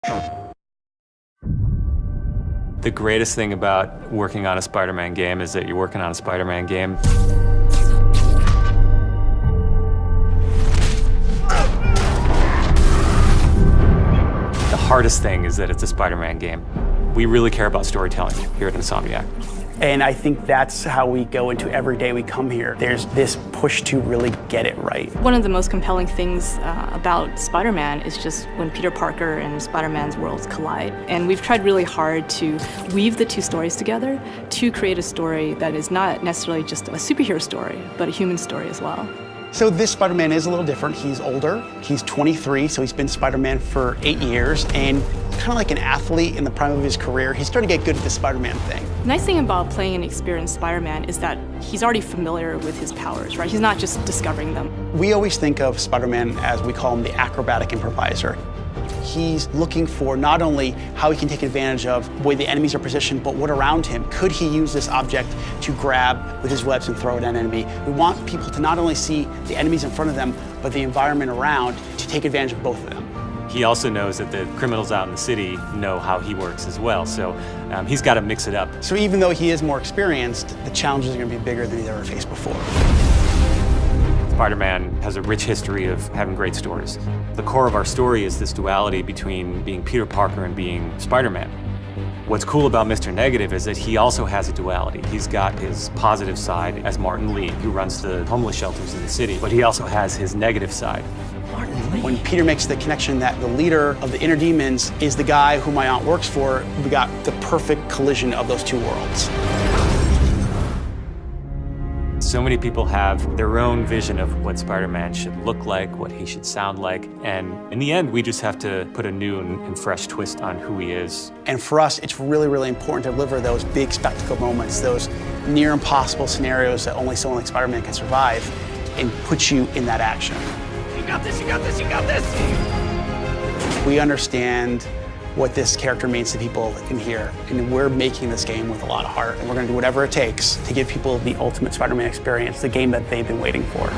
The greatest thing about working on a Spider-Man game is that you're working on a Spider-Man game. The hardest thing is that it's a Spider-Man game. We really care about storytelling here at Insomniac. And I think that's how we go into every day we come here. There's this push to really get it right. One of the most compelling things about Spider-Man is just when Peter Parker and Spider-Man's worlds collide. And we've tried really hard to weave the two stories together to create a story that is not necessarily just a superhero story, but a human story as well. So this Spider-Man is a little different. He's older, he's 23, so he's been Spider-Man for 8 years, and kind of like an athlete in the prime of his career, he's starting to get good at the Spider-Man thing. The nice thing about playing an experienced Spider-Man is that he's already familiar with his powers, right? He's not just discovering them. We always think of Spider-Man as, we call him, the acrobatic improviser. He's looking for not only how he can take advantage of the way the enemies are positioned, but what around him. Could he use this object to grab with his webs and throw at an enemy? We want people to not only see the enemies in front of them, but the environment around, to take advantage of both of them. He also knows that the criminals out in the city know how he works as well, so he's got to mix it up. So even though he is more experienced, the challenges are going to be bigger than he's ever faced before. Spider-Man has a rich history of having great stories. The core of our story is this duality between being Peter Parker and being Spider-Man. What's cool about Mr. Negative is that he also has a duality. He's got his positive side as Martin Lee, who runs the homeless shelters in the city, but he also has his negative side. When Peter makes the connection that the leader of the inner demons is the guy who my aunt works for, we got the perfect collision of those two worlds. So many people have their own vision of what Spider-Man should look like, what he should sound like, and in the end, we just have to put a new and fresh twist on who he is. And for us, it's really, really important to deliver those big spectacle moments, those near impossible scenarios that only someone like Spider-Man can survive, and put you in that action. You got this, you got this, you got this! We understand what this character means to people in here, and we're making this game with a lot of heart, and we're going to do whatever it takes to give people the ultimate Spider-Man experience, the game that they've been waiting for.